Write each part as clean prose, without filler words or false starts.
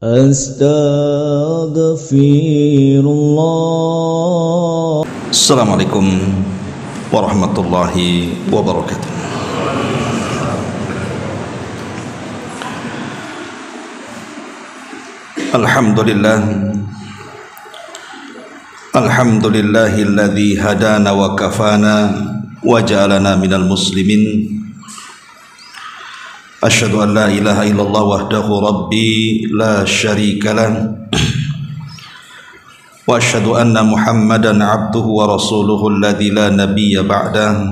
Astaghfirullah. Assalamualaikum warahmatullahi wabarakatuh. Alhamdulillahilladzi hadana wa kafana wa ja'alana minal muslimin. Asyhadu an la ilaha illallah wahdahu rabbi la syarikalah wa asyhadu anna Muhammadan abduhu wa rasuluhu alladzi la nabiyya ba'dah.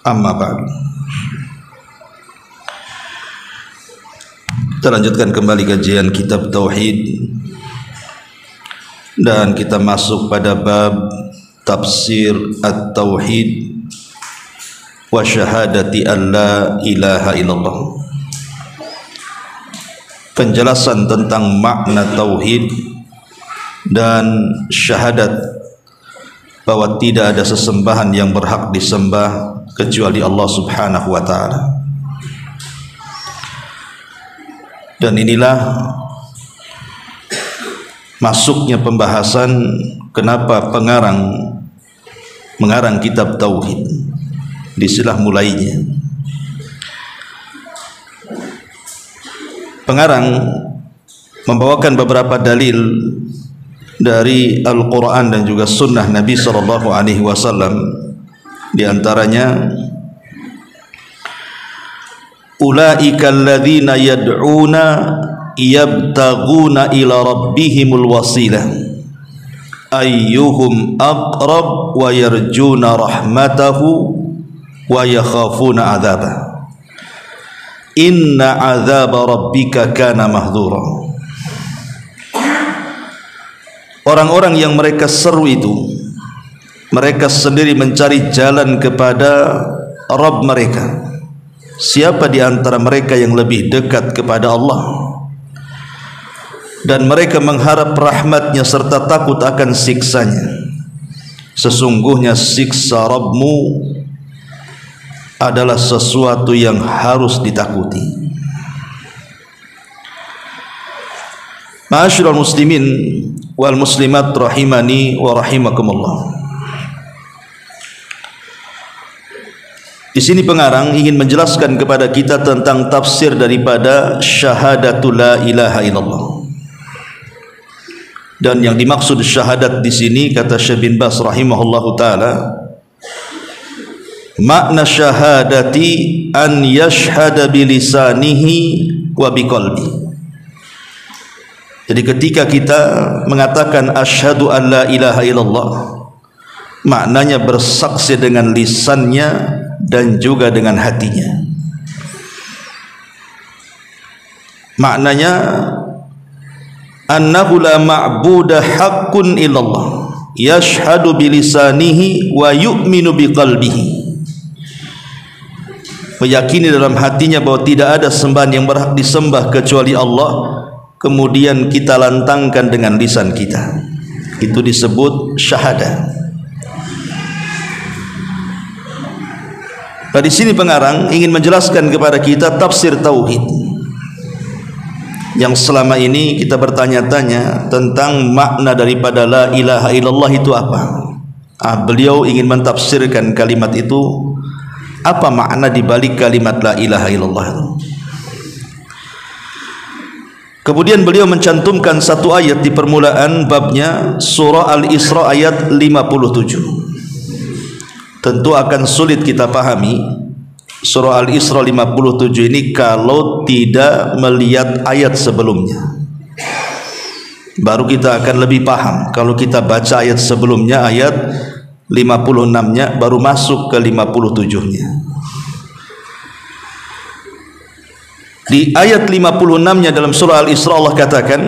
Amma ba'du. Kita lanjutkan kembali kajian kitab tauhid dan kita masuk pada bab tafsir at-tauhid wa syahadati an la ilaha illallah. Penjelasan tentang makna tauhid dan syahadat bahwa tidak ada sesembahan yang berhak disembah kecuali Allah Subhanahu wa taala. Dan inilah masuknya pembahasan kenapa mengarang kitab tauhid. Disinilah mulainya. Pengarang membawakan beberapa dalil dari Al-Quran dan juga Sunnah Nabi SAW. Di antaranya, ulaika alladzina yad'una yabtaghuna ila rabbihimul wasilah ayyuhum aqrab wa yarjuna rahmatahu wa yakhafuna adzabah. Inna azab rabbika kana mahdhura. Orang-orang yang mereka seru itu, mereka sendiri mencari jalan kepada Rabb mereka. Siapa di antara mereka yang lebih dekat kepada Allah? Dan mereka mengharap rahmatnya serta takut akan siksanya. Sesungguhnya siksa Rabbmu adalah sesuatu yang harus ditakuti. Ma'asyiral muslimin wal muslimat rahimani wa rahimakumullah. Di sini pengarang ingin menjelaskan kepada kita tentang tafsir daripada syahadatul la ilaha illallah. Dan yang dimaksud syahadat di sini, kata Syekh bin Baz rahimahullahu taala, makna syahadati an yashhada bilisanihi wa biqalbi. Jadi ketika kita mengatakan asyhadu an la ilaha illallah, maknanya bersaksi dengan lisannya dan juga dengan hatinya. Maknanya annahu la ma'buda haqqun illallah, yashhadu bilisanihi wa yu'minu biqalbihi. Meyakini dalam hatinya bahwa tidak ada sembahan yang berhak disembah kecuali Allah, kemudian kita lantangkan dengan lisan kita. Itu disebut syahadah. Di sini pengarang ingin menjelaskan kepada kita tafsir tauhid yang selama ini kita bertanya-tanya tentang makna daripada la ilaha illallah itu apa. Beliau ingin mentafsirkan kalimat itu. Apa makna di balik kalimat la ilaha illallah? Kemudian beliau mencantumkan satu ayat di permulaan babnya, surah Al-Isra ayat 57. Tentu akan sulit kita pahami surah Al-Isra 57 ini kalau tidak melihat ayat sebelumnya. Baru kita akan lebih paham. Kalau kita baca ayat sebelumnya, ayat 56-nya, baru masuk ke 57-nya. Di ayat 56-nya dalam surah Al-Isra Allah katakan,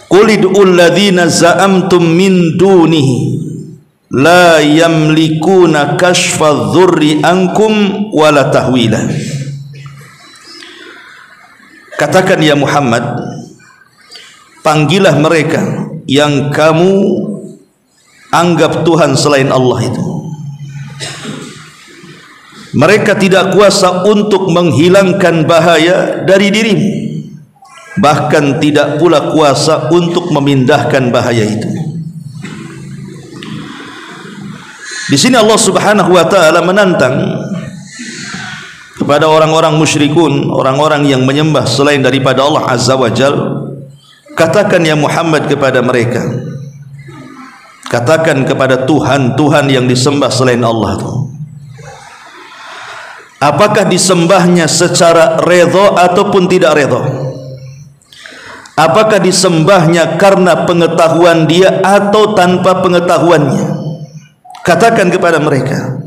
qul id'ul ladzina za'amtum min dunihi la yamlikuna kashfa dzurri ankum wala tahwila. Katakan ya Muhammad, panggillah mereka yang kamu anggap Tuhan selain Allah itu. Mereka tidak kuasa untuk menghilangkan bahaya dari dirimu bahkan tidak pula kuasa untuk memindahkan bahaya itu. Di sini Allah Subhanahu wa taala menantang kepada orang-orang musyrikun, orang-orang yang menyembah selain daripada Allah Azza wa Jalla. Katakan ya Muhammad kepada mereka, katakan kepada Tuhan-Tuhan yang disembah selain Allah itu, apakah disembahnya secara redha ataupun tidak redha? Apakah disembahnya karena pengetahuan dia atau tanpa pengetahuannya? Katakan kepada mereka.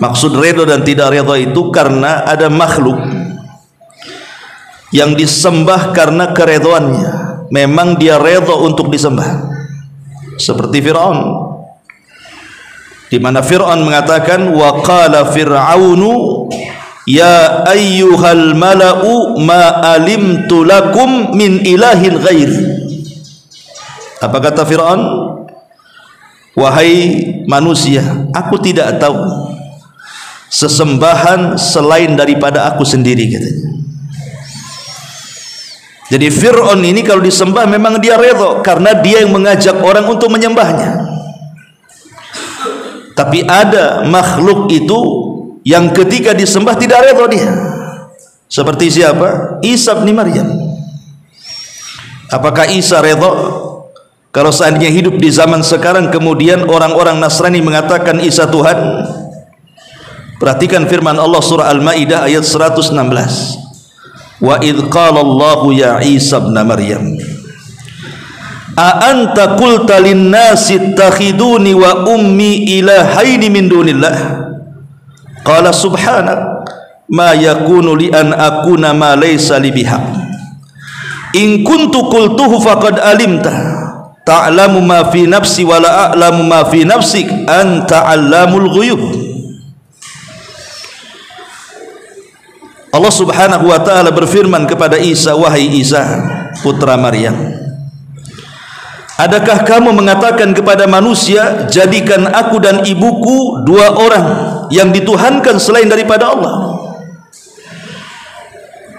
Maksud redha dan tidak redha itu karena ada makhluk yang disembah karena keredhaannya, memang dia redha untuk disembah, seperti Fir'aun, di mana Fir'aun mengatakan, wa qala fir'aunu ya ayyuhal mala'u ma alimtu lakum min ilahin ghairi. Apa kata Fir'aun? Wahai manusia, aku tidak tahu sesembahan selain daripada aku sendiri, katanya. Jadi Fir'aun ini kalau disembah memang dia redha karena dia yang mengajak orang untuk menyembahnya. Tapi ada makhluk itu yang ketika disembah tidak redha dia. Seperti siapa? Isa bin Maryam. Apakah Isa redha kalau seandainya hidup di zaman sekarang kemudian orang-orang Nasrani mengatakan Isa Tuhan? Perhatikan firman Allah surah Al-Maidah ayat 116. Wa idh qala Allahu ya Isa ibn Maryam a anta qulta lin-nasi ittakhiduni wa ummi ilahaini min dunillah qala subhanak ma yakunu li an akuna ma laysa li bihaq in kuntu qultuhu faqad alimta ta'lamu ma fi nafsi wa la a'lamu ma fi nafsik anta 'allamul ghuyub. Allah Subhanahu wa taala berfirman kepada Isa, wahai Isa putra Maryam, adakah kamu mengatakan kepada manusia, jadikan aku dan ibuku dua orang yang dituhankan selain daripada Allah?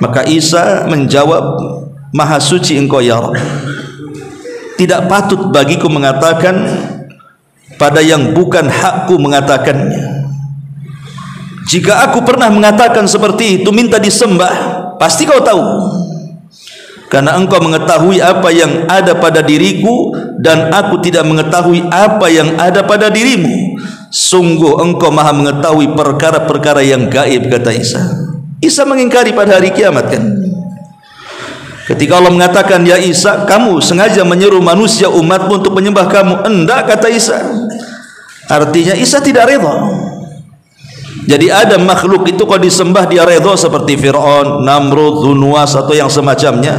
Maka Isa menjawab, maha suci engkau ya Rabb, tidak patut bagiku mengatakan pada yang bukan hakku mengatakannya. Jika aku pernah mengatakan seperti itu, minta disembah, pasti kau tahu, karena engkau mengetahui apa yang ada pada diriku dan aku tidak mengetahui apa yang ada pada dirimu. Sungguh engkau maha mengetahui perkara-perkara yang gaib, kata Isa. Isa mengingkari pada hari kiamat, kan? Ketika Allah mengatakan, ya Isa, kamu sengaja menyeru manusia umatmu untuk menyembah kamu. Enggak, kata Isa. Artinya Isa tidak redha. Jadi ada makhluk itu kalau disembah dia redha, seperti Fir'aun, Namrud, Dzunwas atau yang semacamnya.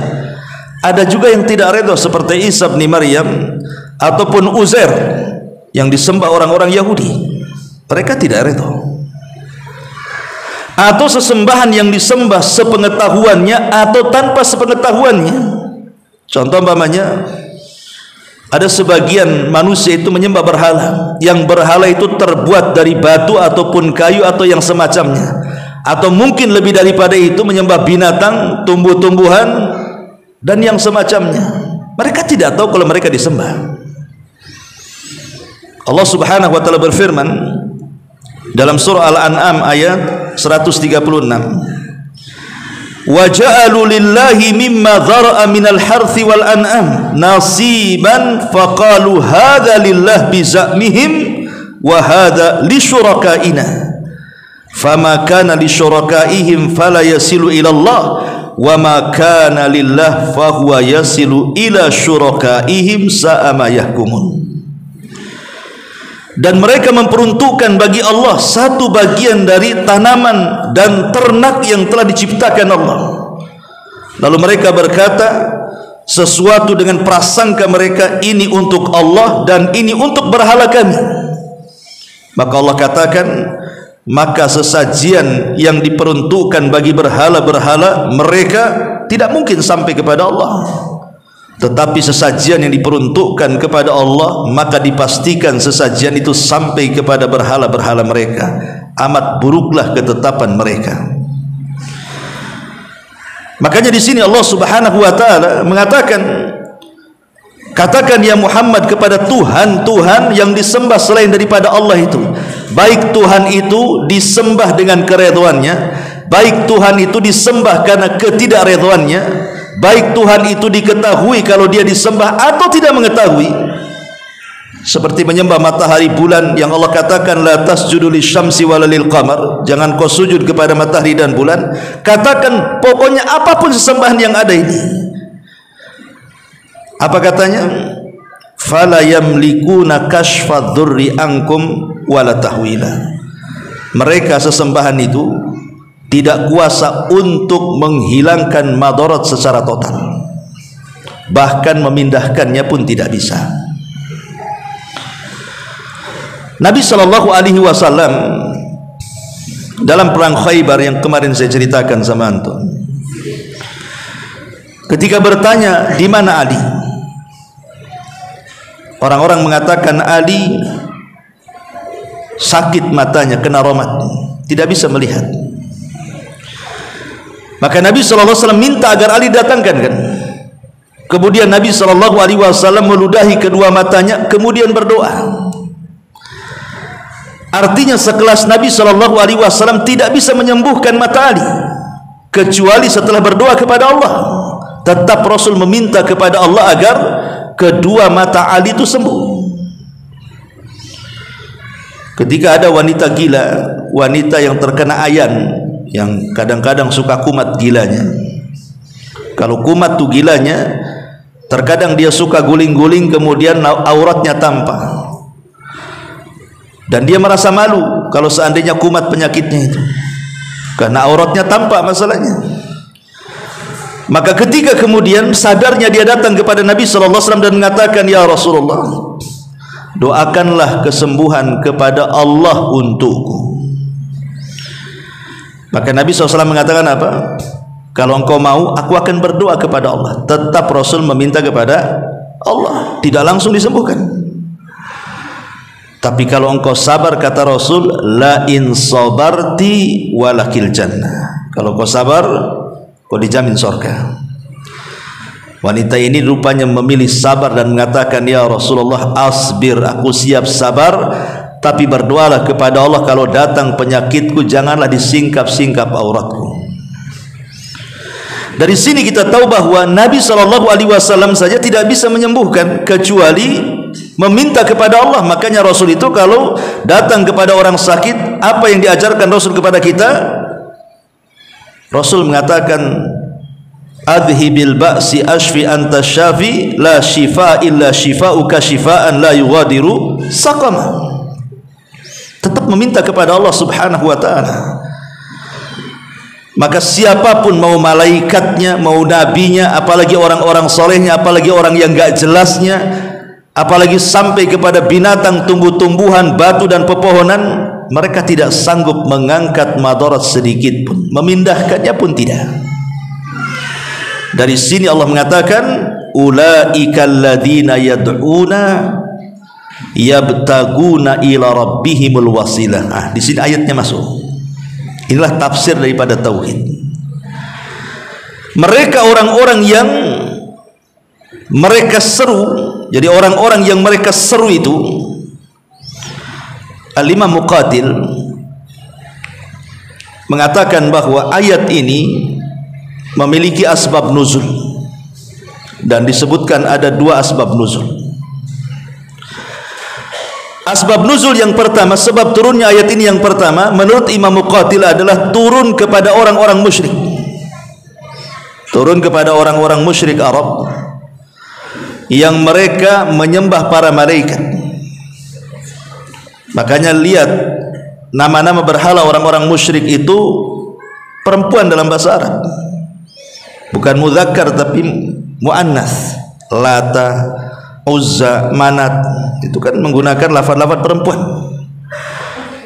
Ada juga yang tidak redha seperti Isa bin Maryam ataupun Uzair yang disembah orang-orang Yahudi. Mereka tidak redha. Atau sesembahan yang disembah sepengetahuannya atau tanpa sepengetahuannya. Contoh umpamanya, ada sebagian manusia itu menyembah berhala, yang berhala itu terbuat dari batu ataupun kayu atau yang semacamnya, atau mungkin lebih daripada itu menyembah binatang, tumbuh-tumbuhan dan yang semacamnya. Mereka tidak tahu kalau mereka disembah. Allah Subhanahu wa taala berfirman dalam surah Al-An'am ayat 136, wa ja'alu lillahi mimma dhara'a minal harthi wal an'am nasiban faqalu hadha lillah bizamihim wa hadha li syurakaina fama kana li syurakaihim fala yasilu ila Allah wa ma kana lillah fahuwa yasilu ila syurakaihim sa'a ma yahkumun. Dan mereka memperuntukkan bagi Allah satu bagian dari tanaman dan ternak yang telah diciptakan Allah. Lalu mereka berkata sesuatu dengan prasangka mereka, ini untuk Allah dan ini untuk berhala kami. Maka Allah katakan, maka sesajian yang diperuntukkan bagi berhala-berhala mereka tidak mungkin sampai kepada Allah. Tetapi sesajian yang diperuntukkan kepada Allah, maka dipastikan sesajian itu sampai kepada berhala-berhala mereka. Amat buruklah ketetapan mereka. Makanya di sini Allah Subhanahu wa taala mengatakan, katakan ya Muhammad kepada Tuhan-Tuhan yang disembah selain daripada Allah itu, baik Tuhan itu disembah dengan keridhaannya, baik Tuhan itu disembah karena ketidakridhaannya, baik Tuhan itu diketahui kalau dia disembah atau tidak mengetahui, seperti menyembah matahari bulan yang Allah katakan la tasjudu lisyamsi wala lil qamar, jangan kau sujud kepada matahari dan bulan. Katakan pokoknya apapun sesembahan yang ada ini, apa katanya? Fala yamlikuna kashfa dzurri ankum wala tahwila. Mereka sesembahan itu tidak kuasa untuk menghilangkan madarat secara total, bahkan memindahkannya pun tidak bisa. Nabi sallallahu alaihi wasallam dalam perang Khaybar yang kemarin saya ceritakan sama antum, ketika bertanya di mana Ali, orang-orang mengatakan Ali sakit matanya, kena romat, tidak bisa melihat. Maka Nabi sallallahu alaihi wasallam minta agar Ali datangkan kan. Kemudian Nabi sallallahu alaihi wasallam meludahi kedua matanya, kemudian berdoa. Artinya sekelas Nabi sallallahu alaihi wasallam tidak bisa menyembuhkan mata Ali kecuali setelah berdoa kepada Allah. Tetap Rasul meminta kepada Allah agar kedua mata Ali itu sembuh. Ketika ada wanita gila, wanita yang terkena ayan, yang kadang-kadang suka kumat gilanya. Kalau kumat tuh gilanya, terkadang dia suka guling-guling kemudian auratnya tampak. Dan dia merasa malu kalau seandainya kumat penyakitnya itu, karena auratnya tampak masalahnya. Maka ketika kemudian sadarnya dia datang kepada Nabi SAW dan mengatakan, ya Rasulullah, doakanlah kesembuhan kepada Allah untukku. Maka Nabi SAW mengatakan apa? Kalau engkau mau, aku akan berdoa kepada Allah. Tetap Rasul meminta kepada Allah, tidak langsung disembuhkan. Tapi kalau engkau sabar, kata Rasul, la in sabarti walakil jannah. Kalau kau sabar, kau dijamin surga. Wanita ini rupanya memilih sabar dan mengatakan, ya Rasulullah, asbir, aku siap sabar, tapi berdoalah kepada Allah kalau datang penyakitku janganlah disingkap-singkap auratku. Dari sini kita tahu bahwa Nabi SAW saja tidak bisa menyembuhkan kecuali meminta kepada Allah. Makanya Rasul itu kalau datang kepada orang sakit, apa yang diajarkan Rasul kepada kita? Rasul mengatakan, adhibil ba'si ashfi anta syafi la shifa illa shifa'uka shifa'an la yughadiru saqama. Tetap meminta kepada Allah Subhanahu wa ta'ala. Maka siapapun, mau malaikatnya, mau nabinya, apalagi orang-orang solehnya, apalagi orang yang gak jelasnya, apalagi sampai kepada binatang, tumbuh-tumbuhan, batu dan pepohonan, mereka tidak sanggup mengangkat madarat sedikit pun, memindahkannya pun tidak. Dari sini Allah mengatakan, ulaikal ladzina yad'una yabtaguna ila rabbihimul wasilah. Di sini ayatnya masuk. Inilah tafsir daripada tauhid. Mereka orang-orang yang mereka seru. Jadi orang-orang yang mereka seru itu, Al-Imam Muqatil mengatakan bahwa ayat ini memiliki asbab nuzul, dan disebutkan ada dua asbab nuzul. Asbab nuzul yang pertama, sebab turunnya ayat ini yang pertama, menurut Imam Muqatil adalah turun kepada orang-orang musyrik. Turun kepada orang-orang musyrik Arab yang mereka menyembah para malaikat. Makanya lihat nama-nama berhala orang-orang musyrik itu perempuan dalam bahasa Arab, bukan mudzakkar tapi muannas. Lata, Uzza, Manat, itu kan menggunakan lafaz-lafaz perempuan.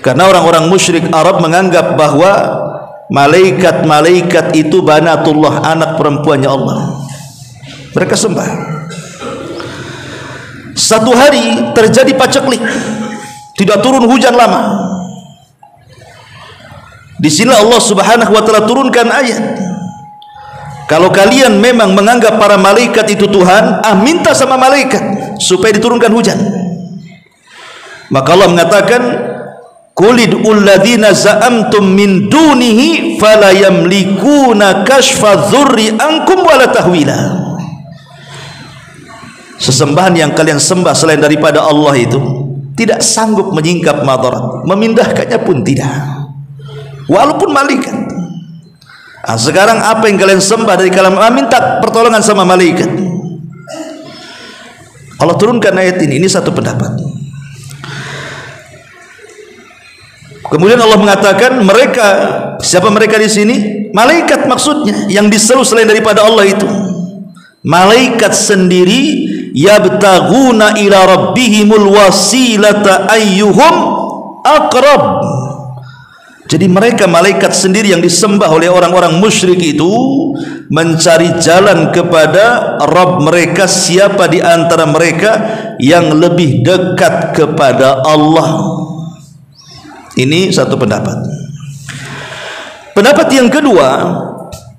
Karena orang-orang musyrik Arab menganggap bahwa malaikat-malaikat itu banatullah, anak perempuannya Allah. Mereka sembah. Satu hari terjadi paceklik, tidak turun hujan lama. Di sini Allah Subhanahu wa taala turunkan ayat, Kalau kalian memang menganggap para malaikat itu Tuhan, minta sama malaikat supaya diturunkan hujan. Maka Allah mengatakan, qulid'ul ladzina za'amtum min dunihi fala yamlikuna kashfa dzurri ankum wala tahwila. Sesembahan yang kalian sembah selain daripada Allah itu tidak sanggup menyingkap madarat, memindahkannya pun tidak, walaupun malaikat. Sekarang apa yang kalian sembah dari kalam, minta pertolongan sama malaikat. Allah turunkan ayat ini satu pendapat. Kemudian Allah mengatakan mereka, siapa mereka di sini? Malaikat maksudnya, yang diseru selain daripada Allah itu. Malaikat sendiri yabtaguna ila rabbihimul wasilata ayyuhum aqrab. Jadi mereka malaikat sendiri yang disembah oleh orang-orang musyrik itu mencari jalan kepada Rabb mereka, siapa di antara mereka yang lebih dekat kepada Allah. Ini satu pendapat. Pendapat yang kedua,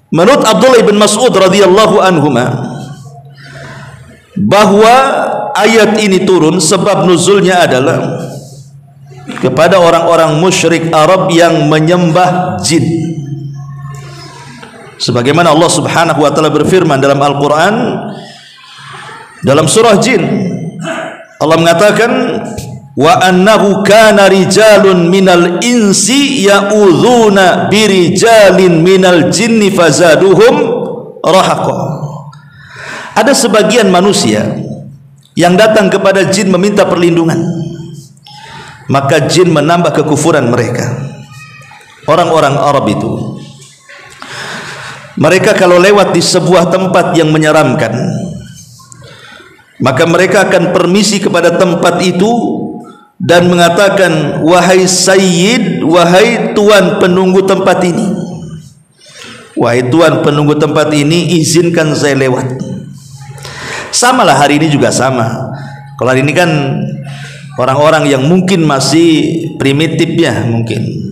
menurut Abdullah bin Mas'ud radhiyallahu anhuma, bahwa ayat ini turun sebab nuzulnya adalah kepada orang-orang musyrik Arab yang menyembah jin. Sebagaimana Allah Subhanahu wa taala berfirman dalam Al-Qur'an dalam surah Jin, Allah mengatakan, wa annahu kana rijalun minal insi ya'udzuna birijalin minal jinni fazaduhum rahaqa. Ada sebagian manusia yang datang kepada jin meminta perlindungan, maka jin menambah kekufuran mereka. Orang-orang Arab itu, mereka kalau lewat di sebuah tempat yang menyeramkan, maka mereka akan permisi kepada tempat itu dan mengatakan, wahai sayyid, wahai tuan penunggu tempat ini, wahai tuan penunggu tempat ini, izinkan saya lewat. Samalah hari ini juga sama. Kalau hari ini kan orang-orang yang mungkin masih primitif ya, mungkin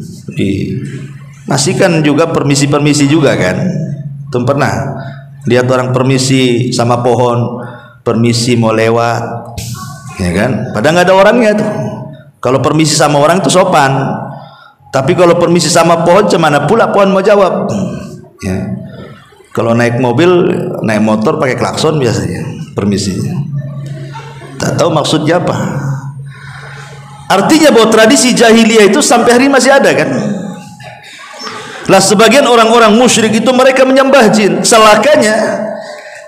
masih kan juga permisi-permisi juga kan. Tuh pernah lihat orang permisi sama pohon, permisi mau lewat, ya kan? Padahal nggak ada orangnya tuh. Kalau permisi sama orang itu sopan, tapi kalau permisi sama pohon, cemana pula pohon mau jawab? Ya. Kalau naik mobil, naik motor pakai klakson biasanya permisinya. Tak tahu maksudnya apa. Artinya bahwa tradisi jahiliyah itu sampai hari masih ada kan? Lah sebagian orang-orang musyrik itu mereka menyembah jin. Celakanya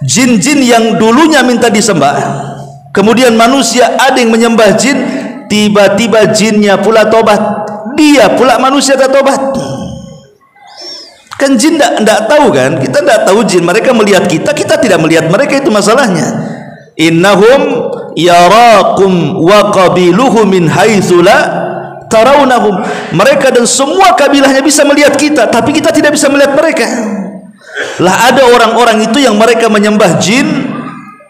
jin-jin yang dulunya minta disembah, kemudian manusia ada yang menyembah jin, tiba-tiba jinnya pula tobat, dia pula manusia tak tobat. Kan jin tidak tahu kan, kita tidak tahu jin, mereka melihat kita, kita tidak melihat mereka, itu masalahnya. Innahum yarakum wa qabiluhum min haitsu la tarawnahum. Mereka dan semua kabilahnya bisa melihat kita, tapi kita tidak bisa melihat mereka. Lah ada orang-orang itu yang mereka menyembah jin,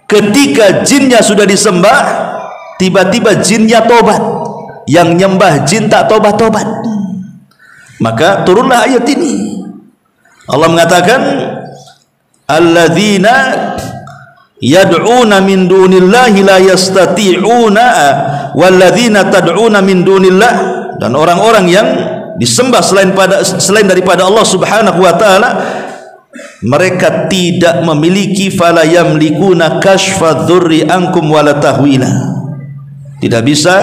ketika jinnya sudah disembah, tiba-tiba jinnya tobat, yang nyembah jin tak tobat-tobat. Maka turunlah ayat ini. Allah mengatakan, alladzina yad'una min dunillahi la yastati'una walladzina tad'una min dunillah, dan orang-orang yang disembah selain daripada Allah Subhanahu wa taala, mereka tidak memiliki fala yamlikuna kashfa dzurri ankum wala tahwila, tidak bisa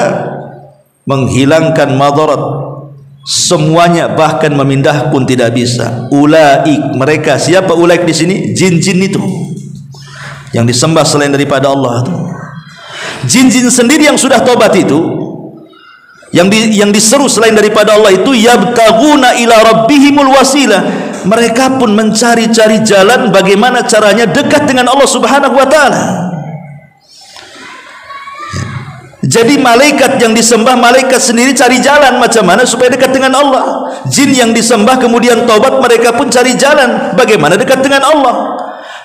menghilangkan madarat semuanya, bahkan memindah pun tidak bisa. Ulaik, mereka, siapa ulaik di sini? Jin-jin itu yang disembah selain daripada Allah. Jin-jin sendiri yang sudah tobat itu, yang diseru selain daripada Allah itu, yabtaguna ila rabbihimul wasilah, mereka pun mencari-cari jalan bagaimana caranya dekat dengan Allah Subhanahu wa taala. Jadi malaikat yang disembah, malaikat sendiri cari jalan macam mana supaya dekat dengan Allah. Jin yang disembah kemudian tobat, mereka pun cari jalan bagaimana dekat dengan Allah.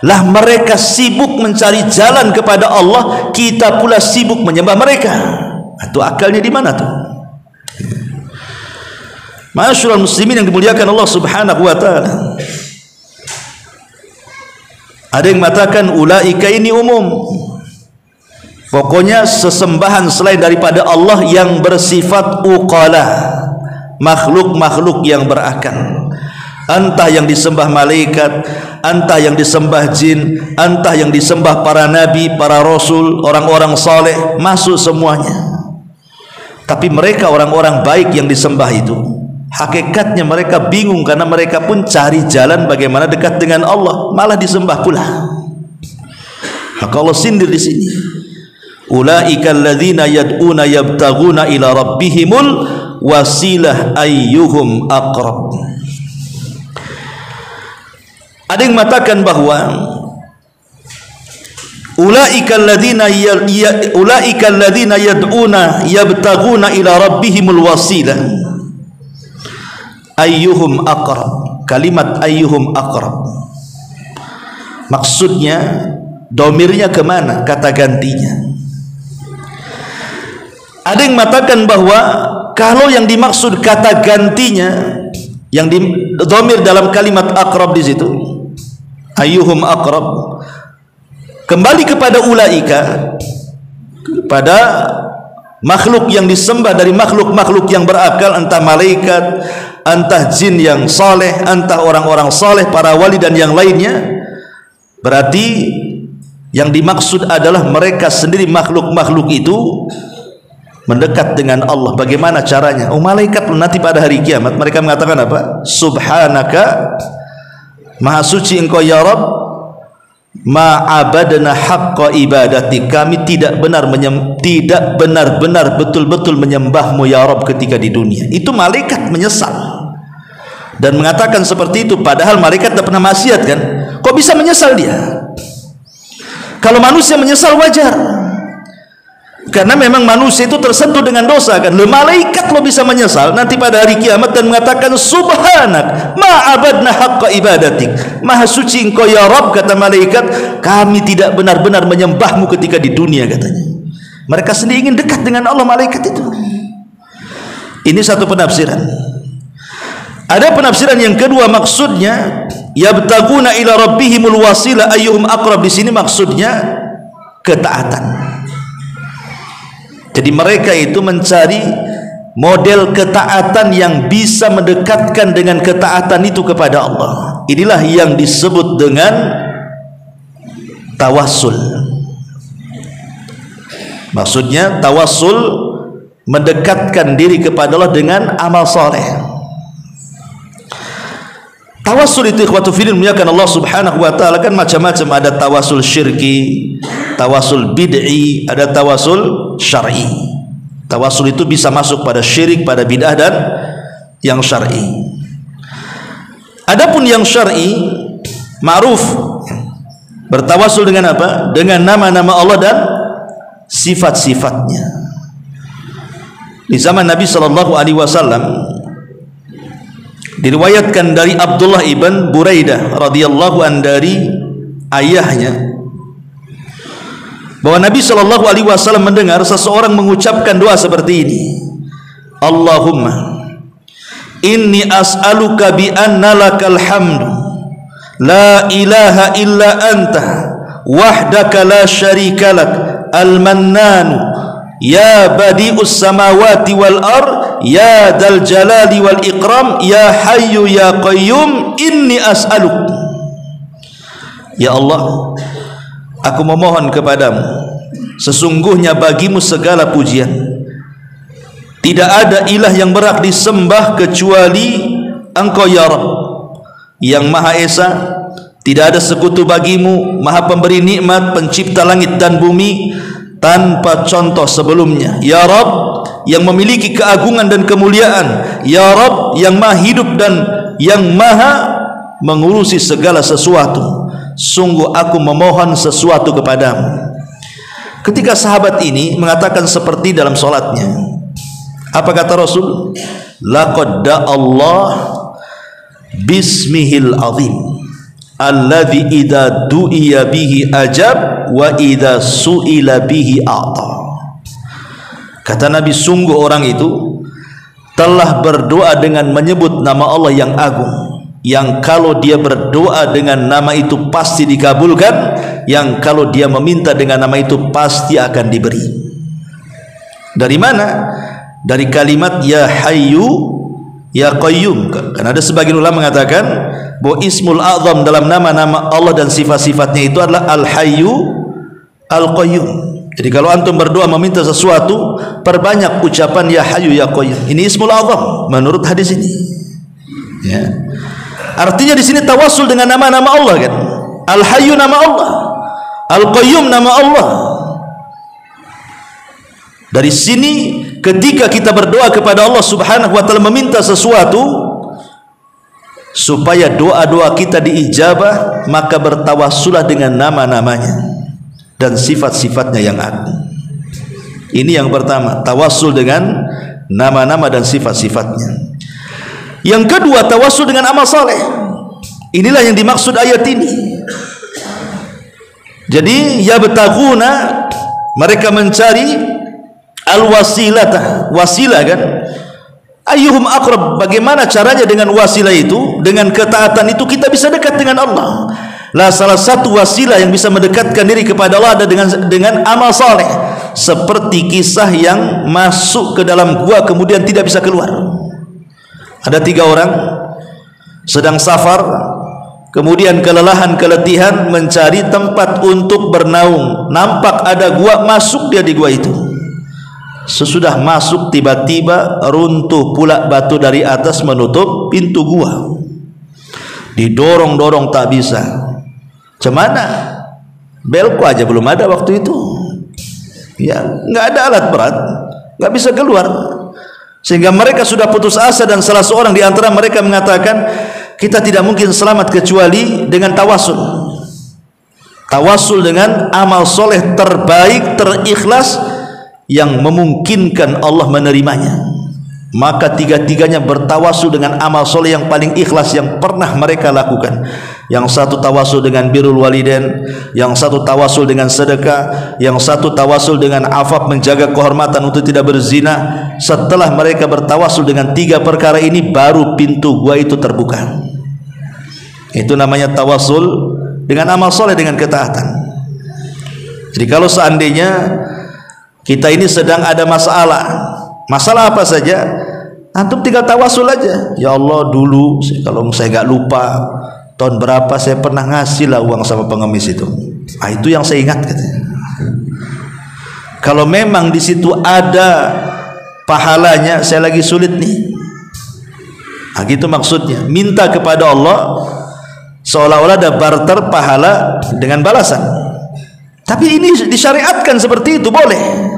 Lah mereka sibuk mencari jalan kepada Allah, kita pula sibuk menyembah mereka. Itu akalnya di mana tuh? Masyaallah muslimin yang dimuliakan Allah Subhanahu wa taala. Ada yang mengatakan ulaika ini umum, pokoknya sesembahan selain daripada Allah yang bersifat uqala, makhluk-makhluk yang berakal, entah yang disembah malaikat, entah yang disembah jin, entah yang disembah para nabi, para rasul, orang-orang saleh, masuk semuanya. Tapi mereka orang-orang baik yang disembah itu, hakikatnya mereka bingung karena mereka pun cari jalan bagaimana dekat dengan Allah, malah disembah pula. Maka Allah sindir di sini. Ulaika alladzina yad'una yabtaghuna ila rabbihimul wasilah ayyuhum aqrab. Ada yang mengatakan bahwa ulaika alladzina yad'una yabtaghuna ila rabbihimul wasilah ayyuhum aqrab. Kalimat ayyuhum aqrab maksudnya domirnya kemana, kata gantinya. Ada yang mengatakan bahwa kalau yang dimaksud kata gantinya, yang domir dalam kalimat aqrab di situ, ayyuhum aqrab, kembali kepada ulaika, pada makhluk yang disembah dari makhluk-makhluk yang berakal, entah malaikat, entah jin yang saleh, entah orang-orang saleh, para wali dan yang lainnya. Berarti yang dimaksud adalah mereka sendiri, makhluk-makhluk itu mendekat dengan Allah. Bagaimana caranya? Oh, malaikat nanti pada hari kiamat mereka mengatakan apa? Subhanaka, maha suci engkau ya Rabb, ma'abadna haqqa ibadati, kami tidak benar-benar betul-betul menyembahmu ya Rabb ketika di dunia. Itu malaikat menyesal dan mengatakan seperti itu, padahal malaikat tidak pernah maksiat kan? Kok bisa menyesal dia? Kalau manusia menyesal wajar, karena memang manusia itu tersentuh dengan dosa kan. Malaikat lo bisa menyesal nanti pada hari kiamat dan mengatakan subhanak ma'abadna haqqa ibadatik, maha suci engkau ya Rabb, kata malaikat, kami tidak benar-benar menyembahmu ketika di dunia, katanya. Mereka sendiri ingin dekat dengan Allah, malaikat itu. Ini satu penafsiran. Ada penafsiran yang kedua, maksudnya yabtaguna ila rabbihimul wasilah ayyuhum aqrab, di sini maksudnya ketaatan. Jadi mereka itu mencari model ketaatan yang bisa mendekatkan dengan ketaatan itu kepada Allah. Inilah yang disebut dengan tawassul. Maksudnya tawassul mendekatkan diri kepada Allah dengan amal soleh. Tawassul itu ikhwatu fillah muliakan Allah subhanahu wa ta'ala kan macam-macam. Ada tawassul syirki, tawassul bid'i, ada tawassul syar'i. Tawassul itu bisa masuk pada syirik, pada bid'ah dan yang syar'i. Adapun yang syar'i ma'ruf, bertawassul dengan apa? Dengan nama-nama Allah dan sifat-sifatnya. Di zaman Nabi sallallahu alaihi wasallam diriwayatkan dari Abdullah ibn Buraidah radhiyallahu an dari ayahnya bahwa Nabi sallallahu alaihi wasallam mendengar seseorang mengucapkan doa seperti ini. Allahumma inni as'aluka bi anna lakal hamdu la ilaha illa anta wahdaka la syarika lak al-mannanu ya badi'us samawati wal ard ya dal jalali wal ikram ya hayyu ya qayyum inni as'aluk. Ya Allah, aku memohon kepadamu, sesungguhnya bagimu segala pujian, tidak ada ilah yang berhak disembah kecuali engkau ya Rabb yang Maha Esa, tidak ada sekutu bagimu, Maha pemberi nikmat, pencipta langit dan bumi tanpa contoh sebelumnya. Ya Rabb yang memiliki keagungan dan kemuliaan, ya Rabb yang maha hidup dan yang maha mengurusi segala sesuatu, sungguh aku memohon sesuatu kepadamu. Ketika sahabat ini mengatakan seperti dalam solatnya, apa kata Rasul? Laqad Allah bismihil azim alladzi idza du'iya bihi ajab wa idza su'ila bihi a'ta. Kata Nabi, sungguh orang itu telah berdoa dengan menyebut nama Allah yang agung, yang kalau dia berdoa dengan nama itu pasti dikabulkan, yang kalau dia meminta dengan nama itu pasti akan diberi. Dari mana? Dari kalimat ya hayyu ya qayyum. Karena ada sebagian ulama mengatakan bahwa ismul a'zam dalam nama-nama Allah dan sifat-sifatnya itu adalah al hayyu al qayyum. Jadi kalau antum berdoa meminta sesuatu, perbanyak ucapan ya hayyu ya qayyum. Ini ismul a'zam menurut hadis ini. Ya. Artinya di sini tawassul dengan nama-nama Allah kan. Al hayyu nama Allah, al qayyum nama Allah. Dari sini ketika kita berdoa kepada Allah Subhanahu wa taala meminta sesuatu supaya doa-doa kita diijabah, maka bertawassulah dengan nama-namanya dan sifat-sifatnya yang agung. Ini yang pertama, tawassul dengan nama-nama dan sifat-sifatnya. Yang kedua, tawassul dengan amal saleh. Inilah yang dimaksud ayat ini. Jadi yabtaguna, mereka mencari al-wasilata, wasilah kan? Ayyuhum aqrab, bagaimana caranya dengan wasilah itu? Dengan ketaatan itu kita bisa dekat dengan Allah. Lah salah satu wasilah yang bisa mendekatkan diri kepada Allah ada dengan amal saleh. Seperti kisah yang masuk ke dalam gua kemudian tidak bisa keluar. Ada 3 orang sedang safar, kemudian kelelahan, keletihan mencari tempat untuk bernaung. Nampak ada gua, masuk dia di gua itu. Sesudah masuk tiba-tiba runtuh pula batu dari atas menutup pintu gua. Didorong-dorong tak bisa. Cemana? Belko aja belum ada waktu itu. Ya, nggak ada alat berat, nggak bisa keluar. Sehingga mereka sudah putus asa dan salah seorang di antara mereka mengatakan, kita tidak mungkin selamat kecuali dengan tawassul. Tawassul dengan amal soleh terbaik, terikhlas yang memungkinkan Allah menerimanya. Maka tiga-tiganya bertawassul dengan amal soleh yang paling ikhlas yang pernah mereka lakukan. Yang satu tawassul dengan birrul walidain, yang satu tawassul dengan sedekah, yang satu tawassul dengan afaf, menjaga kehormatan untuk tidak berzina. Setelah mereka bertawassul dengan 3 perkara ini, baru pintu gua itu terbuka. Itu namanya tawassul dengan amal soleh, dengan ketaatan. Jadi kalau seandainya kita ini sedang ada masalah apa saja, antum tinggal tawassul aja. Ya Allah, dulu kalau saya nggak lupa tahun berapa saya pernah ngasih lah uang sama pengemis itu. Itu yang saya ingat katanya. Kalau memang di situ ada pahalanya, saya lagi sulit nih. Gitu maksudnya. Minta kepada Allah seolah-olah ada barter pahala dengan balasan. Tapi ini disyariatkan seperti itu, boleh.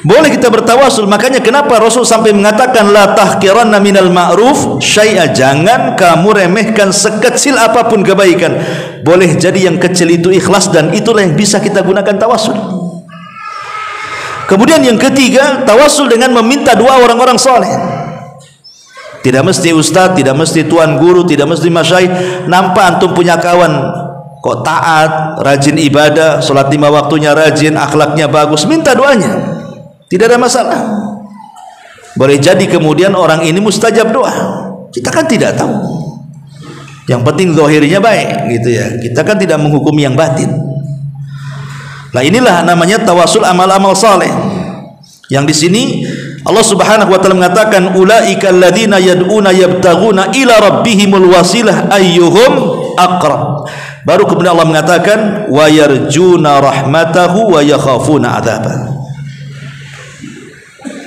Boleh kita bertawassul. Makanya kenapa Rasul sampai mengatakan la tahqiranna minal ma'ruf syai'a, jangan kamu remehkan sekecil apapun kebaikan. Boleh jadi yang kecil itu ikhlas, dan itulah yang bisa kita gunakan tawassul. Kemudian yang ketiga, tawassul dengan meminta doa orang-orang saleh. Tidak mesti ustaz, tidak mesti tuan guru, tidak mesti masyayikh. Nampak antum punya kawan kok taat, rajin ibadah, salat 5 waktunya rajin, akhlaknya bagus, minta doanya. Tidak ada masalah. Boleh jadi kemudian orang ini mustajab doa. Kita kan tidak tahu. Yang penting zahirnya baik, gitu ya. Kita kan tidak menghukumi yang batin. Nah, inilah namanya tawassul amal-amal saleh. Yang di sini Allah Subhanahu wa taala mengatakan ulaika alladzina yad'una yabtaghuna ila rabbihimul wasilah ayyuhum aqrab. Baru kemudian Allah mengatakan wa yarjuna rahmatahu wa yakhafuna adzabah.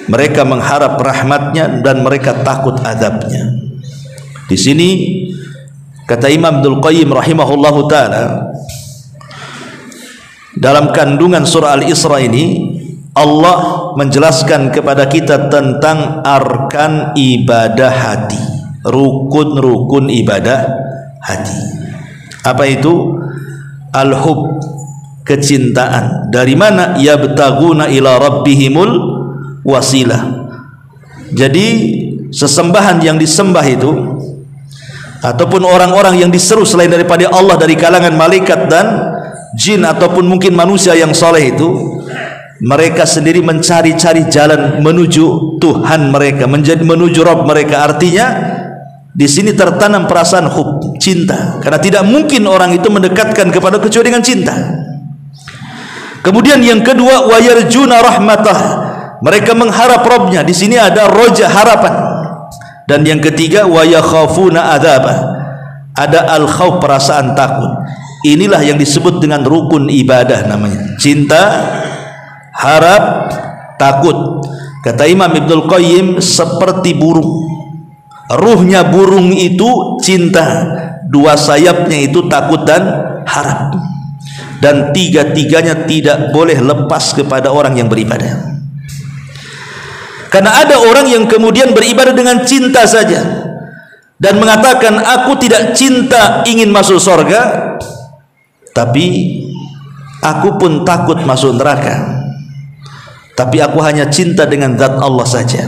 Mereka mengharap rahmatnya dan mereka takut azabnya. Di sini kata Imam Ibnul Qayyim rahimahullahu taala, dalam kandungan surah Al-Isra ini Allah menjelaskan kepada kita tentang arkan ibadah hati, rukun-rukun ibadah hati. Apa itu? Al-hub, kecintaan. Dari mana? Yabtaguna ila rabbihimul wasilah. Jadi sesembahan yang disembah itu, ataupun orang-orang yang diseru selain daripada Allah dari kalangan malaikat dan jin ataupun mungkin manusia yang soleh itu, mereka sendiri mencari-cari jalan menuju Tuhan mereka, menuju Rabb mereka. Artinya Di sini tertanam perasaan hub, cinta, karena tidak mungkin orang itu mendekatkan kepada kecuali dengan cinta. Kemudian yang kedua, wa yarjuna rahmatah, mereka mengharap Rabbnya. Di sini ada roja, harapan. Dan yang ketiga, wa yakhafuna adzabah, ada al-khauf, perasaan takut. Inilah yang disebut dengan rukun ibadah namanya. Cinta, harap, takut. Kata Imam Ibnul Qayyim, seperti burung. Ruhnya burung itu cinta, dua sayapnya itu takut dan harap. Dan tiga-tiganya tidak boleh lepas kepada orang yang beribadah. Karena ada orang yang kemudian beribadah dengan cinta saja dan mengatakan, aku tidak cinta ingin masuk surga, tapi aku pun takut masuk neraka, tapi aku hanya cinta dengan zat Allah saja.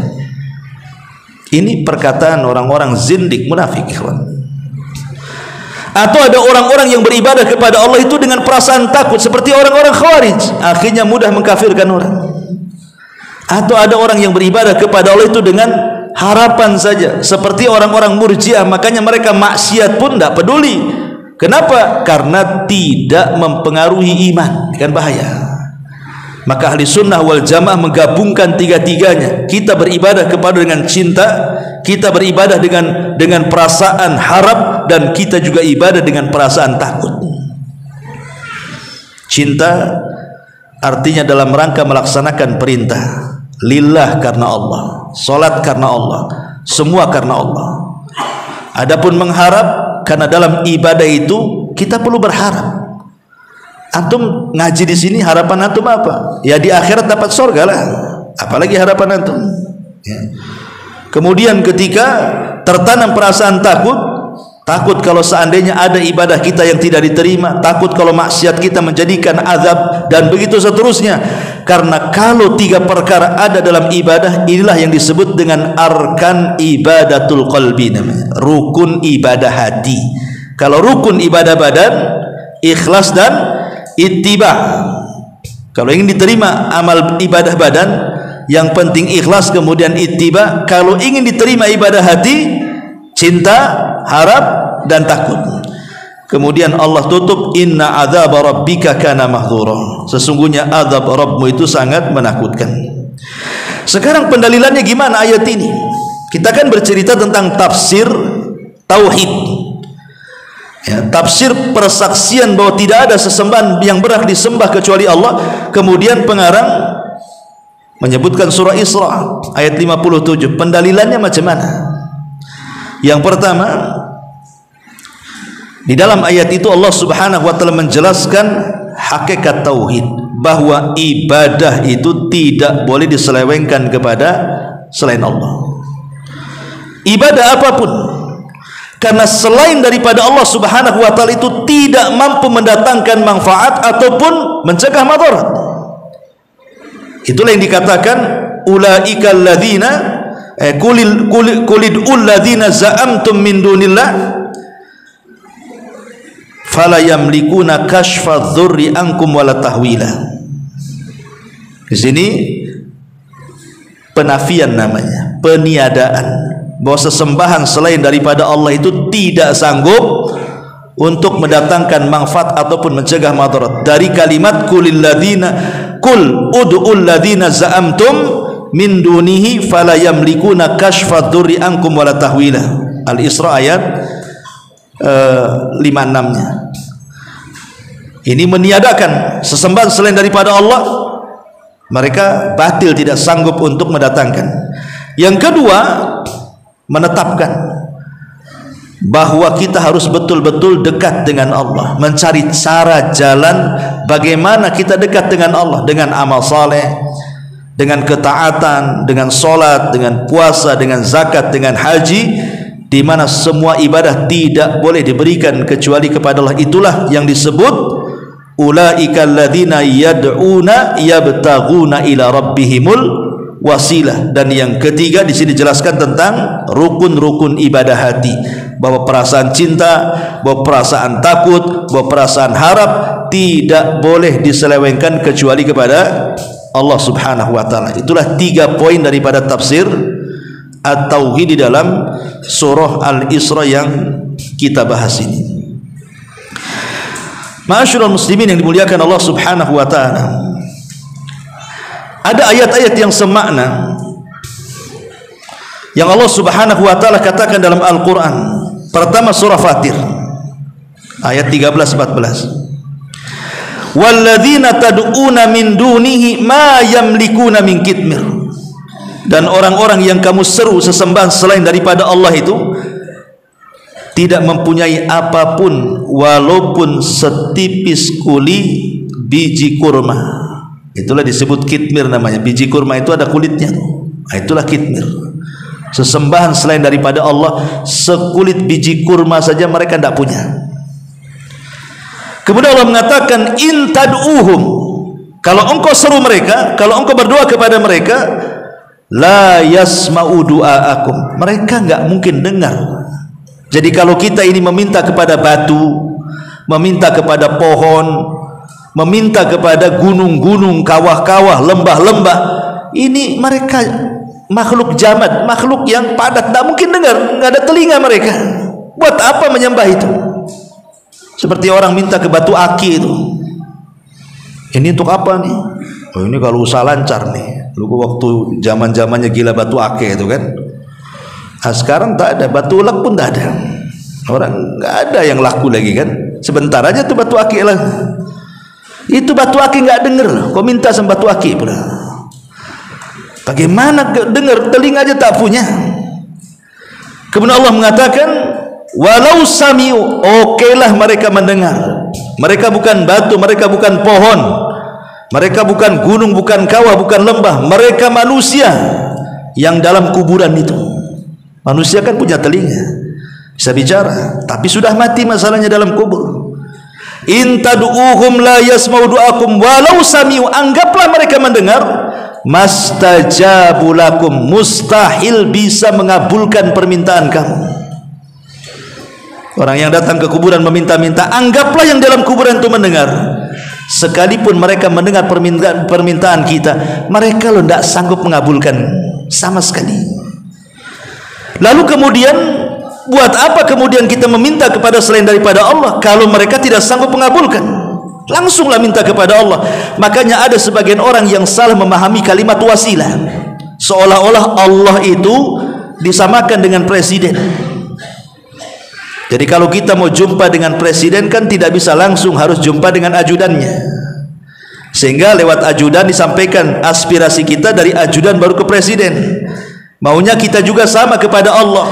Ini perkataan orang-orang zindik, munafik, ikhwan. Atau ada orang-orang yang beribadah kepada Allah itu dengan perasaan takut, seperti orang-orang Khawarij, akhirnya mudah mengkafirkan orang. Atau ada orang yang beribadah kepada Allah itu dengan harapan saja, seperti orang-orang Murji'ah, makanya mereka maksiat pun tidak peduli. Kenapa? Karena tidak mempengaruhi iman, kan bahaya. Maka ahli sunnah wal jamaah menggabungkan tiga-tiganya. Kita beribadah kepada dengan cinta, kita beribadah dengan perasaan harap, dan kita juga ibadah dengan perasaan takut. Cinta artinya dalam rangka melaksanakan perintah, lillah karena Allah, salat karena Allah, semua karena Allah. Adapun mengharap, karena dalam ibadah itu kita perlu berharap. Antum ngaji di sini, harapan antum apa? Ya di akhirat dapat surga lah. Apalagi harapan antum. Ya. Kemudian ketika tertanam perasaan takut, takut kalau seandainya ada ibadah kita yang tidak diterima, takut kalau maksiat kita menjadikan azab, dan begitu seterusnya. Karena kalau tiga perkara ada dalam ibadah, inilah yang disebut dengan arkan ibadatul qalbi, namanya rukun ibadah hati. Kalau rukun ibadah badan, ikhlas dan ittiba. Kalau ingin diterima amal ibadah badan, yang penting ikhlas, kemudian ittiba. Kalau ingin diterima ibadah hati, cinta, harap, dan takut. Kemudian Allah tutup, inna adzab rabbika kana mahdzura, sesungguhnya azab Rabbmu itu sangat menakutkan. Sekarang pendalilannya gimana ayat ini? Kita kan bercerita tentang tafsir tauhid, ya, tafsir persaksian bahwa tidak ada sesembahan yang berhak disembah kecuali Allah. Kemudian pengarang menyebutkan surah Isra ayat 57. Pendalilannya macam mana? Yang pertama, di dalam ayat itu Allah Subhanahu wa taala menjelaskan hakikat tauhid, bahwa ibadah itu tidak boleh diselewengkan kepada selain Allah. Ibadah apapun, karena selain daripada Allah Subhanahu wa taala itu tidak mampu mendatangkan manfaat ataupun mencegah madarat. Itulah yang dikatakan ulaikal ladzina qulidul ladzina za'amtum min dunillah fala yamlikuna kashfa dzurri ankum wala tahwila. Di sini penafian namanya, peniadaan, bahwa sesembahan selain daripada Allah itu tidak sanggup untuk mendatangkan manfaat ataupun mencegah madarat. Dari kalimat qul ud'ul ladzina za'amtum min dunihi fala yamlikuna kashfa dzurri ankum wala tahwila. Al-Isra ayat 56-nya. Ini meniadakan sesembahan selain daripada Allah, mereka batil, tidak sanggup untuk mendatangkan. Yang kedua, menetapkan bahwa kita harus betul-betul dekat dengan Allah, mencari cara jalan bagaimana kita dekat dengan Allah, dengan amal saleh, dengan ketaatan, dengan solat, dengan puasa, dengan zakat, dengan haji, di mana semua ibadah tidak boleh diberikan kecuali kepada Allah. Itulah yang disebut ulaikal ladzina yad'una yabtaghuna ila rabbihimul wasilah. Dan yang ketiga di sini dijelaskan tentang rukun-rukun ibadah hati, bahwa perasaan cinta, bahwa perasaan takut, bahwa perasaan harap tidak boleh diselewengkan kecuali kepada Allah Subhanahu wa taala. Itulah 3 poin daripada tafsir at-tauhid di dalam surah Al-Isra yang kita bahas ini. Ma'asyiral muslimin yang dimuliakan Allah Subhanahu wa taala. Ada ayat-ayat yang semakna yang Allah Subhanahu wa taala katakan dalam Al-Qur'an. Pertama surah Fatir ayat 13-14. Walladzina tad'una min dunihi ma yamlikuna min kitmir. Dan orang-orang yang kamu seru sesembahan selain daripada Allah itu tidak mempunyai apapun walaupun setipis kuli biji kurma. Itulah disebut kitmir namanya. Biji kurma itu ada kulitnya. Nah, itulah kitmir. Sesembahan selain daripada Allah, sekulit biji kurma saja mereka tidak punya. Kemudian Allah mengatakan in tad'uhum, kalau engkau seru mereka, kalau engkau berdoa kepada mereka, la yasma'u du'aakum, mereka enggak mungkin dengar. Jadi kalau kita ini meminta kepada batu, meminta kepada pohon, meminta kepada gunung-gunung, kawah-kawah, lembah-lembah, ini mereka makhluk jamad, makhluk yang padat, tidak mungkin dengar, nggak ada telinga mereka. Buat apa menyembah itu? Seperti orang minta ke batu aki itu. Ini untuk apa nih? Oh, ini kalau usaha lancar nih. Lu waktu zaman-zamannya gila batu aki itu kan. Nah, sekarang tak ada, batu ulek pun tak ada. Orang nggak ada yang laku lagi kan. Sebentar aja tuh batu aki lah. Itu batu aki nggak denger. Kau minta sama batu aki pula. Bagaimana dengar, telinga aja tak punya. Kemudian Allah mengatakan walau sami'u, okeylah mereka mendengar. Mereka bukan batu, mereka bukan pohon, mereka bukan gunung, bukan kawah, bukan lembah. Mereka manusia yang dalam kuburan itu. Manusia kan punya telinga, bisa bicara, tapi sudah mati masalahnya dalam kubur. In tad'uhum la yasma'u du'akum walau sami'u, anggaplah mereka mendengar. Mastajabu lakum, mustahil bisa mengabulkan permintaan kamu. Orang yang datang ke kuburan meminta-minta, anggaplah yang dalam kuburan itu mendengar. Sekalipun mereka mendengar permintaan kita, mereka loh tidak sanggup mengabulkan sama sekali. Lalu kemudian buat apa kemudian kita meminta kepada selain daripada Allah kalau mereka tidak sanggup mengabulkan? Langsunglah minta kepada Allah. Makanya ada sebagian orang yang salah memahami kalimat wasilah, seolah-olah Allah itu disamakan dengan presiden. Jadi kalau kita mau jumpa dengan presiden kan tidak bisa langsung, harus jumpa dengan ajudannya. Sehingga lewat ajudan disampaikan aspirasi kita, dari ajudan baru ke presiden. Maunya kita juga sama kepada Allah.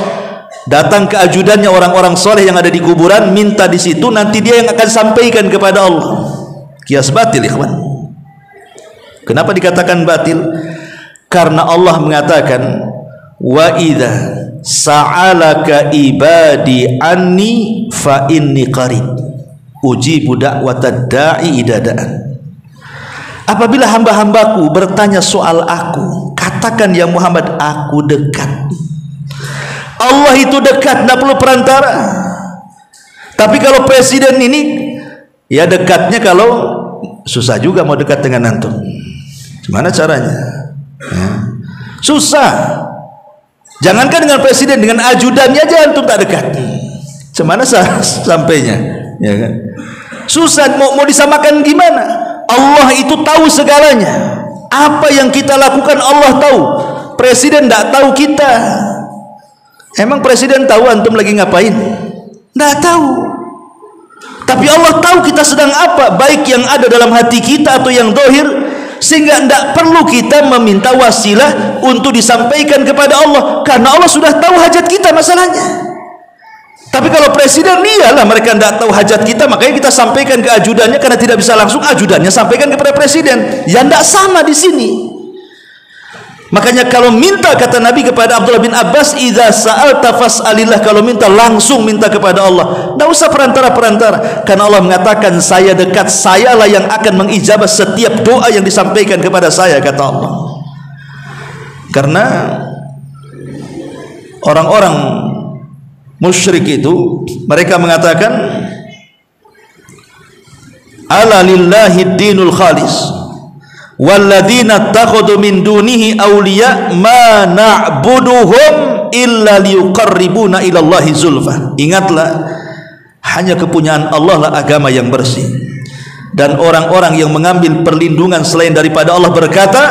Datang ke ajudannya orang-orang soleh yang ada di kuburan, minta di situ, nanti dia yang akan sampaikan kepada Allah. Kias batil, ikhwan. Kenapa dikatakan batil? Karena Allah mengatakan wa idza sa'alaka ibadi anni fa inni qarib ujibu da'watad da'i idza da'an. Apabila hamba-hambaku bertanya soal aku, katakan ya Muhammad, aku dekat. Allah itu dekat, tidak perlu perantara. Tapi kalau presiden ini, ya dekatnya kalau susah juga mau dekat dengan antum. Gimana caranya? Ya. Susah. Jangankan dengan presiden, dengan ajudannya aja antum tak dekat. Gimana sampainya? Ya kan? Susah. Mau disamakan gimana? Allah itu tahu segalanya. Apa yang kita lakukan Allah tahu. Presiden tidak tahu kita. Emang presiden tahu antum lagi ngapain? Tidak tahu. Tapi Allah tahu kita sedang apa, baik yang ada dalam hati kita atau yang dohir, sehingga tidak perlu kita meminta wasilah untuk disampaikan kepada Allah, karena Allah sudah tahu hajat kita masalahnya. Tapi kalau presiden, iyalah mereka tidak tahu hajat kita, makanya kita sampaikan ke ajudannya, karena tidak bisa langsung ajudannya sampaikan kepada presiden. Ya tidak sama di sini. Makanya kalau minta, kata Nabi kepada Abdullah bin Abbas, idza sa'alta fas'alillah, kalau minta langsung minta kepada Allah, tidak usah perantara-perantara, karena Allah mengatakan saya dekat, sayalah yang akan mengijabah setiap doa yang disampaikan kepada saya, kata Allah. Karena orang-orang musyrik itu mereka mengatakan ala lillahi dinul khalis, walladzina takhadhu min dunihi awliya ma na'buduhum illa liqarribuna ila Allahi zulfa. Ingatlah, hanya kepunyaan Allah lah agama yang bersih. Dan orang-orang yang mengambil perlindungan selain daripada Allah berkata,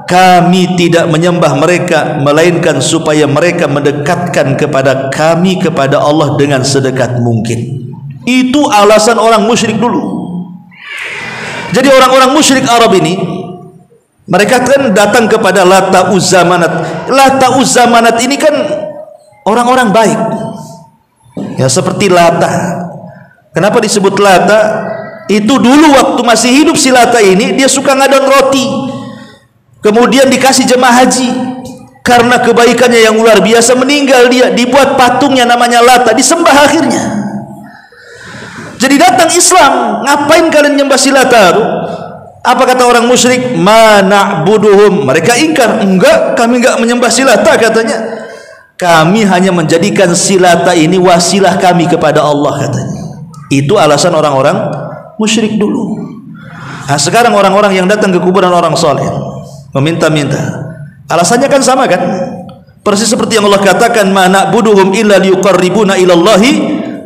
kami tidak menyembah mereka melainkan supaya mereka mendekatkan kepada kami, kepada Allah dengan sedekat mungkin. Itu alasan orang musyrik dulu. Jadi orang-orang musyrik Arab ini, mereka kan datang kepada Lata Uzza Manat. Lata Uzza Manat ini kan orang-orang baik, ya, seperti Lata. Kenapa disebut Lata? Itu dulu waktu masih hidup si Lata ini, dia suka ngadon roti, kemudian dikasih jemaah haji. Karena kebaikannya yang luar biasa, meninggal dia, dibuat patungnya namanya Lata, disembah akhirnya. Jadi datang Islam, ngapain kalian nyembah si Lata? Apa kata orang musyrik? Ma na'buduhum. Mereka ingkar, enggak, kami enggak menyembah si Lata, katanya. Kami hanya menjadikan si Lata ini wasilah kami kepada Allah, katanya. Itu alasan orang-orang musyrik dulu. Nah, sekarang orang-orang yang datang ke kuburan orang soleh meminta-minta, alasannya kan sama kan? Persis seperti yang Allah katakan, ma na'buduhum illa liqarribuna ila Allahi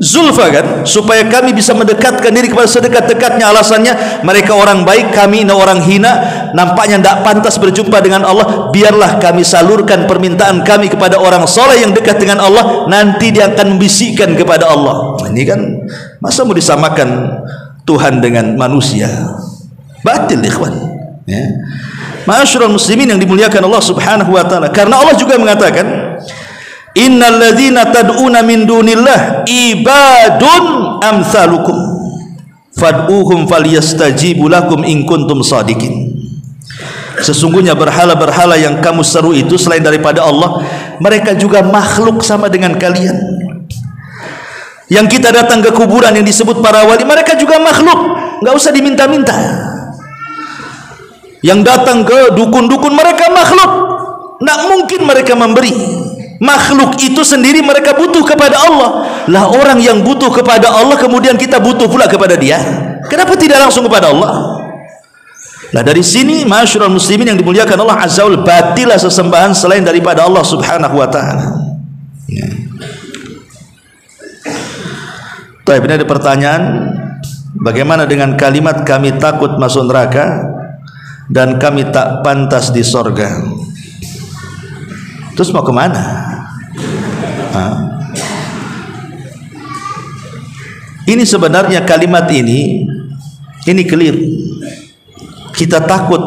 zulfa, kan? Supaya kami bisa mendekatkan diri kepada sedekat-dekatnya. Alasannya, mereka orang baik, kami orang hina, nampaknya tidak pantas berjumpa dengan Allah. Biarlah kami salurkan permintaan kami kepada orang soleh yang dekat dengan Allah, nanti dia akan membisikkan kepada Allah. Nah, ini kan masa mau disamakan Tuhan dengan manusia? Batil, ikhwan, ya. Ma'asyiral muslimin yang dimuliakan Allah Subhanahu wa taala. Karena Allah juga mengatakan, innal ladzina tad'una min dunillah ibadun amsalukum fad'uhum falyastajibu lakum in kuntum shadiqin. Sesungguhnya berhala-berhala yang kamu seru itu selain daripada Allah, mereka juga makhluk sama dengan kalian. Yang kita datang ke kuburan yang disebut para wali, mereka juga makhluk, nggak usah diminta-minta. Yang datang ke dukun-dukun, mereka makhluk, nggak mungkin mereka memberi. Makhluk itu sendiri mereka butuh kepada Allah. Lah orang yang butuh kepada Allah, kemudian kita butuh pula kepada dia, kenapa tidak langsung kepada Allah? Nah, dari sini ma'asyiral muslimin yang dimuliakan Allah Azza wa Jalla, batilah sesembahan selain daripada Allah Subhanahu wa taala. Ya. Baik, ini ada pertanyaan, bagaimana dengan kalimat kami takut masuk neraka dan kami tak pantas di sorga? Terus mau kemana? Ini sebenarnya kalimat ini clear. Kita takut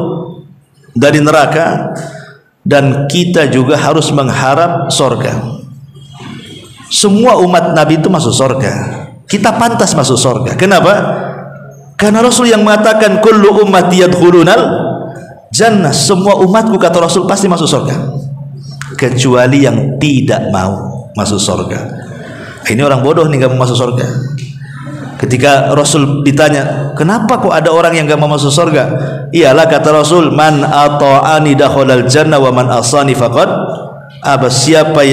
dari neraka dan kita juga harus mengharap sorga. Semua umat Nabi itu masuk sorga. Kita pantas masuk sorga. Kenapa? Karena Rasul yang mengatakan kullu ummati yadkhulunal jannah. Semua umatku, kata Rasul, pasti masuk sorga, kecuali yang tidak mau masuk sorga. Ini orang bodoh nih, gak mau masuk sorga. Ketika Rasul ditanya, kenapa kok ada orang yang gak mau masuk sorga? Iyalah, kata Rasul, man ata'ani dakhalal jannah wa man asani faqad aba. Siapa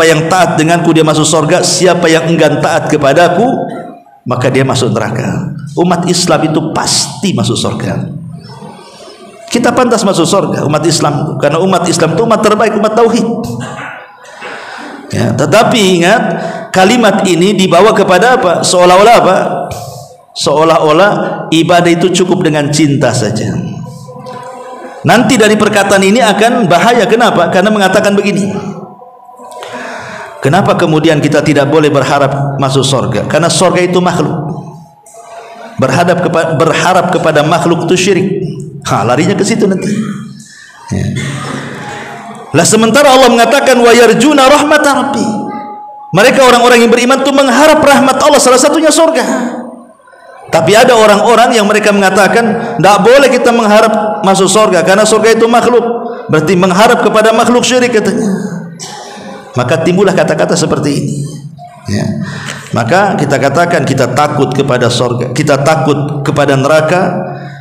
yang taat denganku dia masuk sorga, siapa yang enggan taat kepadaku maka dia masuk neraka. Umat Islam itu pasti masuk sorga. Kita pantas masuk sorga, umat Islam, karena umat Islam itu umat terbaik, umat tauhid, ya. Tetapi ingat, kalimat ini dibawa kepada apa? Seolah-olah apa? Seolah-olah ibadah itu cukup dengan cinta saja. Nanti dari perkataan ini akan bahaya. Kenapa? Karena mengatakan begini, kenapa kemudian kita tidak boleh berharap masuk sorga? Karena sorga itu makhluk. Berharap kepada makhluk itu syirik. Larinya ke situ nanti. Ya. Lah sementara Allah mengatakan wa yarjuna rahmata rabbi. Mereka orang-orang yang beriman itu mengharap rahmat Allah, salah satunya sorga. Tapi ada orang-orang yang mereka mengatakan tidak boleh kita mengharap masuk sorga karena sorga itu makhluk. Berarti mengharap kepada makhluk syirik, katanya. Maka timbullah kata-kata seperti ini, ya. Maka kita katakan kita takut kepada sorga, kita takut kepada neraka,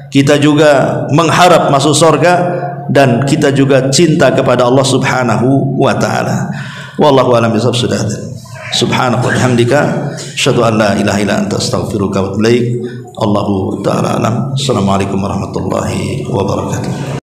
kita juga mengharap masuk sorga, dan kita juga cinta kepada Allah Subhanahu wa taala. Wallahu a'lam bishawab. Subhanaka wa bihamdika asyhadu an la ilaha illa anta astaghfiruka wa atubu ilaik. Allahu ta'ala alam. Assalamualaikum warahmatullahi wabarakatuh.